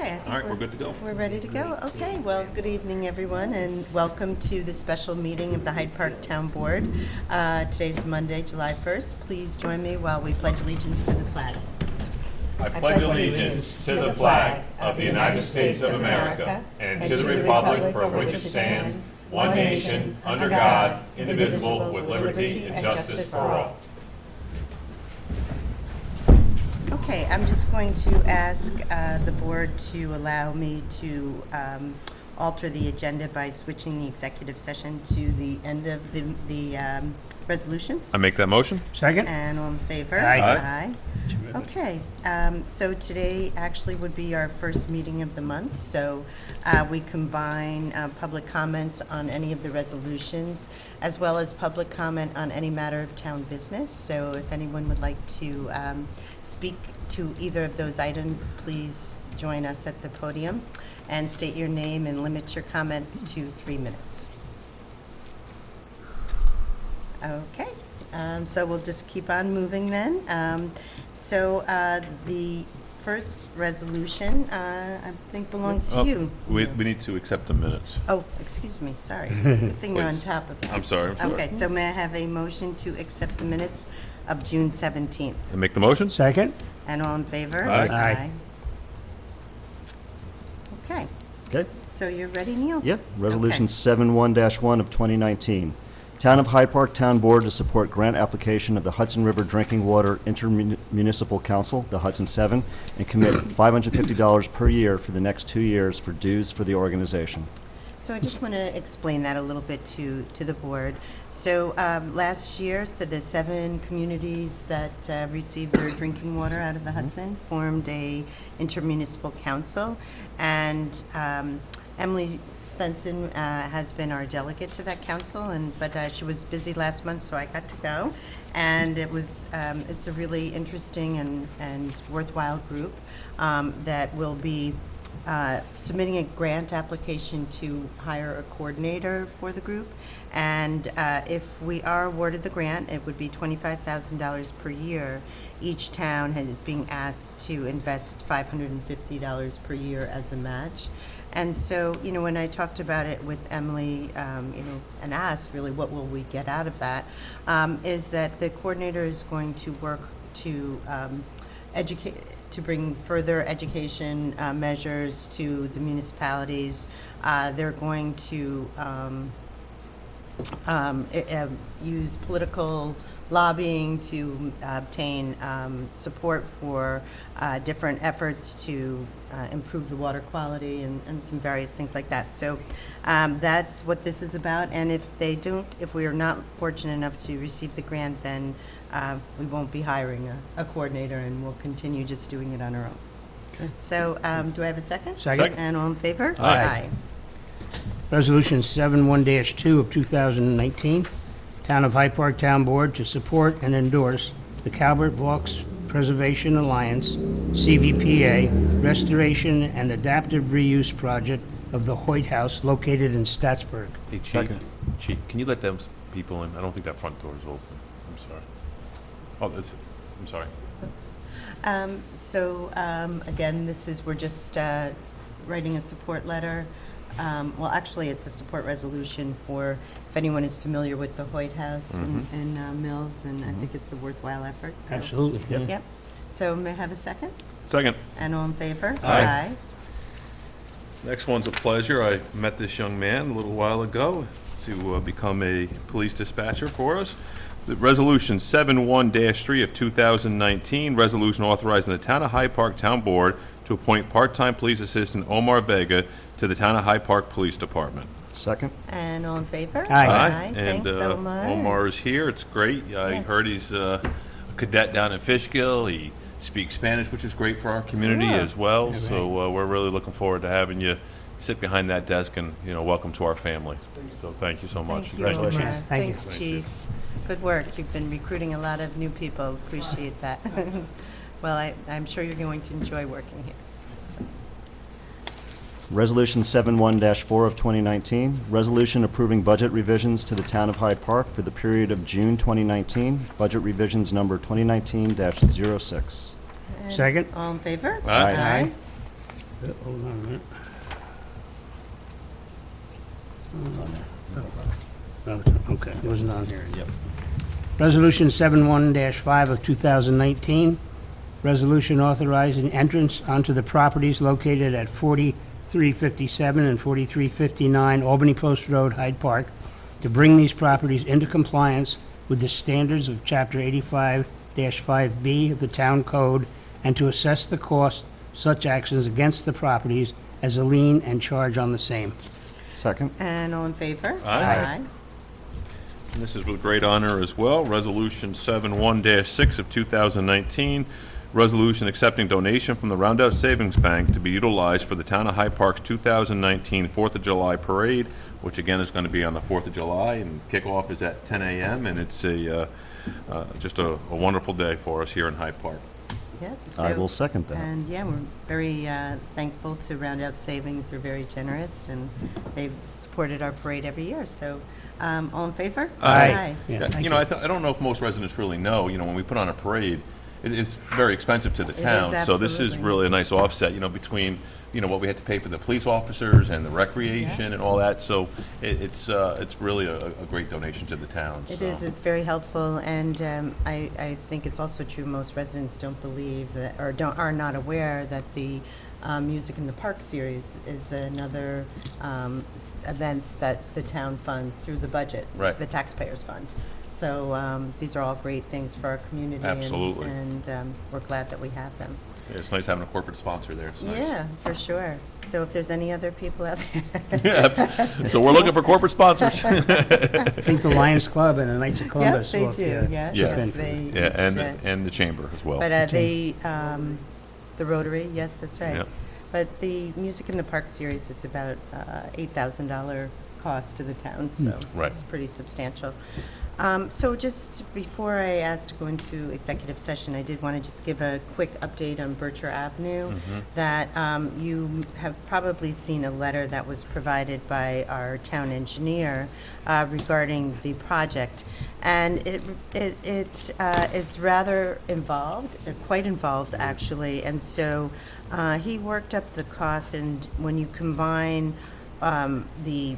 Okay. All right, we're good to go. We're ready to go? Okay, well, good evening, everyone, and welcome to the special meeting of the Hyde Park Town Board. Today's Monday, July 1st. Please join me while we pledge allegiance to the flag. I pledge allegiance to the flag of the United States of America and to the republic for which it stands, one nation, under God, indivisible, with liberty and justice for all. Okay, I'm just going to ask the board to allow me to alter the agenda by switching the executive session to the end of the resolutions. I make that motion. Second? And all in favor? Aye. Aye. Okay, so today actually would be our first meeting of the month, so we combine public comments on any of the resolutions as well as public comment on any matter of town business. So if anyone would like to speak to either of those items, please join us at the podium and state your name and limit your comments to 3 minutes. Okay, so we'll just keep on moving then. The first resolution, I think belongs to you. We need to accept the minutes. Oh, excuse me, sorry. Good thing you're on Please. top of it. I'm sorry. Okay, so may I have a motion to accept the minutes of June 17th? I make the motion. Second? And all in favor? Aye. Aye. Okay, Okay, so you're ready, Neil? yep. Resolution 71-1 of 2019. Town of Hyde Park Town Board to support grant application of the Hudson River Drinking Water Intermunicipal Council, the Hudson 7, and commit $550 per year for the next 2 years for dues for the organization. So I just want to explain that a little bit to the board. So last year, so the 7 communities that received their drinking water out of the Hudson formed a intermunicipal council, and Emily Spenson has been our delegate to that council, but she was busy last month, so I got to go. And it was it's a really interesting and worthwhile group that will be submitting a grant application to hire a coordinator for the group. And if we are awarded the grant, it would be $25,000 per year. Each town is being asked to invest $550 per year as a match. And so, when I talked about it with Emily, and asked really what will we get out of that, is that the coordinator is going to work to educate, to bring further education measures to the municipalities. They're going to use political lobbying to obtain support for different efforts to improve the water quality and some various things like that. So that's what this is about. And if we are not fortunate enough to receive the grant, then we won't be hiring a coordinator, and we'll continue just doing it on our own. Okay. So do I have a second? Second. And all in favor? Aye. Resolution 71-2 of 2019. Town of Hyde Park Town Board to support and endorse the CALVERT VAUX Preservation Alliance, CVPA, restoration and adaptive reuse project of the HOYT House located in Staatsburg. Hey, Chief. Second. Chief, can you let them people in? I don't think that front door is open. I'm sorry. Oh, that's it. I'm sorry. Again, we're just writing a support letter. Well, actually, it's a support resolution for, if anyone is familiar with the Hyde House in Mills, and I think it's a worthwhile effort. So. Absolutely. Yeah. Yep. So may I have a second? Second. And all in favor? Aye. Next one's a pleasure. I met this young man a little while ago to become a police dispatcher for us. The Resolution 71-3 of 2019, resolution authorizing the Town of Hyde Park Town Board to appoint part-time police assistant Omar VEGA to the Town of Hyde Park Police Department. Second? And all in favor? Aye. And Thanks, Omar. Omar is here. It's great. I Yes. heard he's a cadet down in Fishkill. He speaks Spanish, which is great for our community Cool. as well. Yeah, So we're really looking forward to having you sit behind that desk and, welcome to our family. So thank you so much. Thank you, Omar. Congratulations. Thank you. Thanks, Chief. Good work. You've been recruiting a lot of new people. Appreciate that. Well, I'm sure you're going to enjoy working here. Resolution 71-4 of 2019, resolution approving budget revisions to the Town of Hyde Park for the period of June 2019, budget revisions number 2019-06. And Second. All in favor? Aye. Aye. Hold on a minute. It's on there. No, okay, it wasn't on here. Yep. Resolution 71-5 of 2019, resolution authorizing entrance onto the properties located at 4357 and 4359 Albany Post Road, Hyde Park, to bring these properties into compliance with the standards of Chapter 85-5B of the Town Code, and to assess the cost of such actions against the properties as a lien and charge on the same. Second. And all in favor? Aye. And this is with great honor as well. Resolution 71-6 of 2019, resolution accepting donation from the Roundout Savings Bank to be utilized for the Town of Hyde Park's 2019 4th of July Parade, which again is going to be on the 4th of July, and kickoff is at 10 a.m., and it's just a wonderful day for us here in Hyde Park. Yep. I so- will second that. And yeah, we're very thankful to Round Out Savings. They're very generous, and they've supported our parade every year. So, all in favor? Aye. Yeah, thank you know, I don't know if most residents really know, when we put on a parade, it's very expensive to the It is, town. So this is absolutely. really a nice offset, between, what we had to pay for the police officers and the recreation Yeah. and all that. So it's really a great donation to the town. It so. is. It's very helpful, and I think it's also true. Most residents don't believe that, or are not aware that the Music in the Park series is another events that the town funds through the budget, Right. the taxpayers fund. So these are all great things for our community, Absolutely. and we're glad that we have them. Yeah, it's nice having a corporate sponsor there. It's nice. Yeah, for sure. So if there's any other people out there, Yeah. So we're looking for corporate sponsors. I think the Lions Club and the Knights of yeah, Columbus. they will, do. Yeah, Yeah. they Yeah, each, and the chamber as well. But the Rotary, yes, that's right. Yep. But the Music in the Park series is about $8,000 cost to the town, so Right. it's pretty substantial. So just before I ask to go into executive session, I did want to just give a quick update on Bercher Avenue. That you have probably seen a letter that was provided by our town engineer regarding the project. And it's rather involved, quite involved actually. And so he worked up the cost, and when you combine the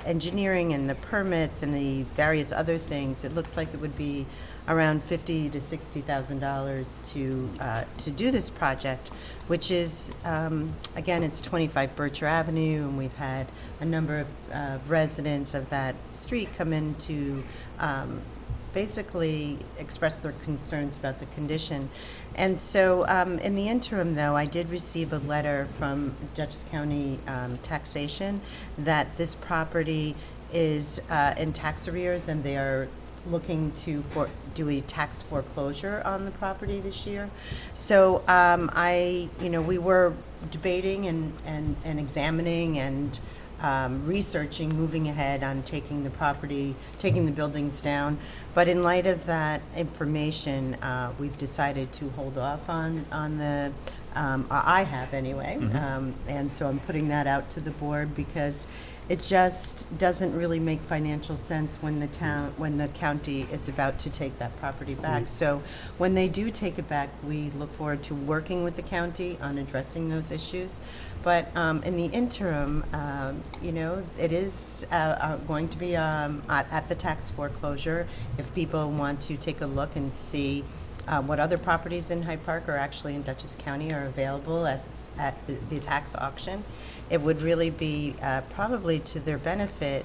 engineering and the permits and the various other things, it looks like it would be around $50,000 to $60,000 to do this project, which is again, it's 25 Bercher Avenue, and we've had a number of residents of that street come in to basically express their concerns about the condition. And so in the interim, though, I did receive a letter from Dutchess County Taxation that this property is in tax arrears, and they are looking to do a tax foreclosure on the property this year. So we were debating and examining and researching, moving ahead on taking the buildings down. But in light of that information, we've decided to hold off on the, I have anyway. And so I'm putting that out to the board because it just doesn't really make financial sense when the county is about to take that property back. So when they do take it back, we look forward to working with the county on addressing those issues. But in the interim, it is going to be at the tax foreclosure. If people want to take a look and see what other properties in Hyde Park or actually in Dutchess County are available at the tax auction, it would really be probably to their benefit,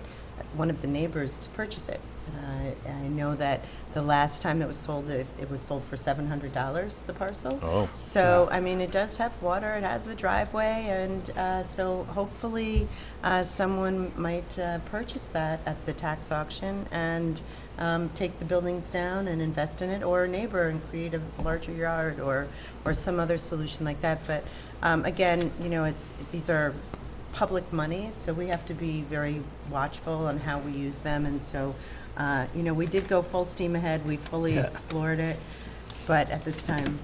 one of the neighbors to purchase it. I know that the last time it was sold, it was sold for $700, the parcel. Oh. So, I mean, it does have water, it has a driveway, and so hopefully someone might purchase that at the tax auction and take the buildings down and invest in it, or a neighbor and create a larger yard or some other solution like that. But again, these are public monies, so we have to be very watchful on how we use them. And so, we did go full steam ahead. We fully explored it, but at this time,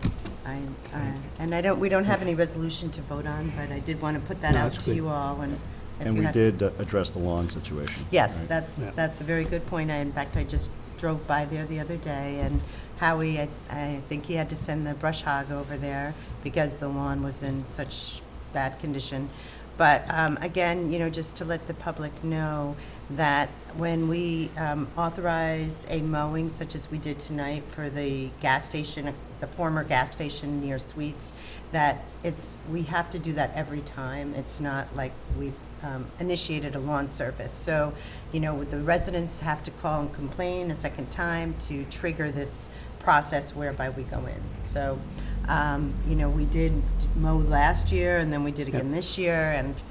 we don't have any resolution to vote on. But I did want to put that out that's to good. you all. And if And you we have- did address the lawn situation. Yes, right? that's a very good point. In fact, I just drove by there the other day, and Howie, I think he had to send the brush hog over there because the lawn was in such bad condition. But again, just to let the public know that when we authorize a mowing such as we did tonight for the gas station, the former gas station near Sweets, that we have to do that every time. It's not like we've initiated a lawn service. So, the residents have to call and complain a second time to trigger this process whereby we go in. So, we did mow last year, and then we did again this year, and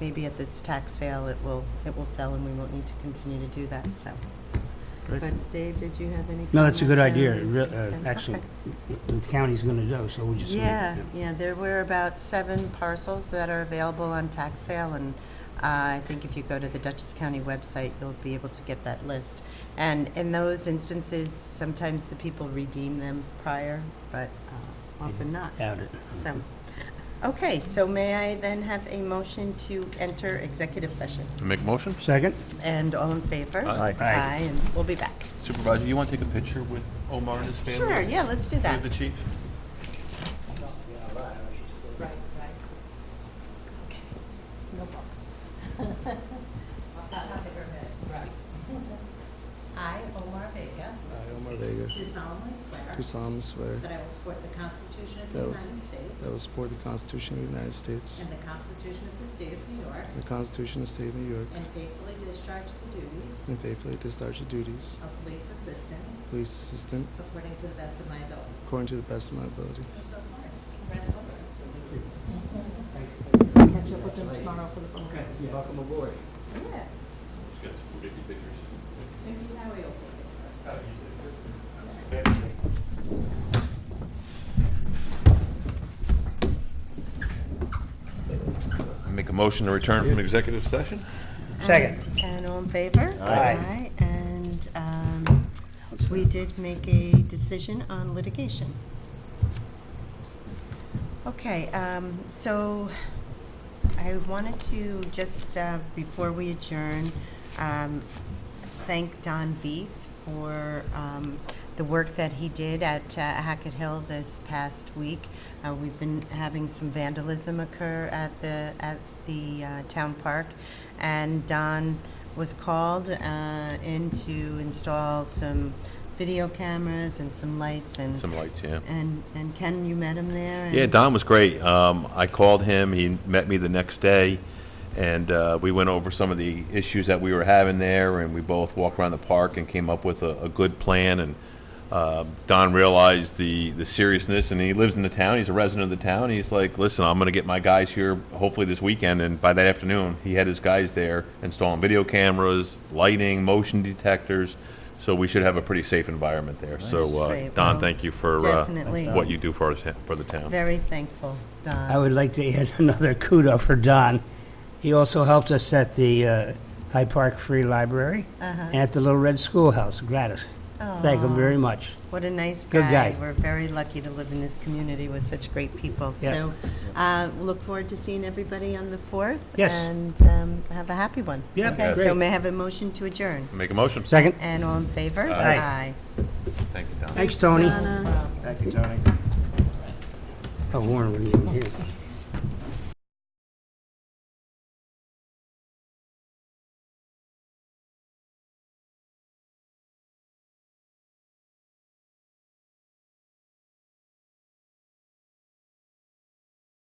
maybe at this tax sale it will sell, and we won't need to continue to do that. So, Great. but Dave, did you have any? No, that's a good comments idea. on this? Actually, Okay. the county's going to do, so we just. Yeah, there were about 7 parcels that are available on tax sale, and I think if you go to the Dutchess County website, you'll be able to get that list. And in those instances, sometimes the people redeem them prior, but often not. Doubt it. So, okay, so may I then have a motion to enter executive session? Make a motion? Second? And all in favor? Aye. Aye. Aye, and we'll be back. Supervisor, you want to take a picture with Omar and his family? Sure, yeah, let's do that. With the chief? I, Omar Vega, I, Omar Vega, do solemnly swear do solemnly swear that I will support the Constitution of the That- United States that I will support the Constitution of the United States and the Constitution of the State of New York, and the Constitution of the State of New York, and faithfully discharge the duties and faithfully discharge the duties of police assistant police assistant according to the best of my ability. according to the best of my ability. I'm so smart. Congratulations. Catch up with them tomorrow for the phone. You're welcome aboard. Yeah. Pictures. Maybe Howie will take it. Make a motion to return from executive session? Second. And all in favor? Aye. And we did make a decision on litigation. Okay, so I wanted to just, before we adjourn, thank Don Veith for the work that he did at Hackett Hill this past week. We've been having some vandalism occur at the town park, and Don was called in to install some video cameras and some lights and Some lights, yeah. and Ken, you met him there? And Yeah, Don was great. I called him, he met me the next day, and we went over some of the issues that we were having there, and we both walked around the park and came up with a good plan. And Don realized the seriousness, and he lives in the town, he's a resident of the town. He's like, listen, I'm gonna get my guys here hopefully this weekend, and by that afternoon, he had his guys there installing video cameras, lighting, motion detectors, so we should have a pretty safe environment there. So, Great. Don, Well, thank you for definitely. what you do for us, for the town. Very thankful, Don. I would like to add another kudo for Don. He also helped us at the Hyde Park Free Library and at the Little Red Schoolhouse, gratis. Thank him very much. What a nice Good guy. We're very lucky to live in this community with such great people. Yeah. So we'll look forward to seeing everybody on the 4th. Yes. And have a happy one. Yeah, Okay, so great. may I have a motion to adjourn? Make a motion. Second. And all in favor? Aye. Thank you, Don. Thanks, Tony. Donna. Thank you, Tony. Oh, Warren, when you here.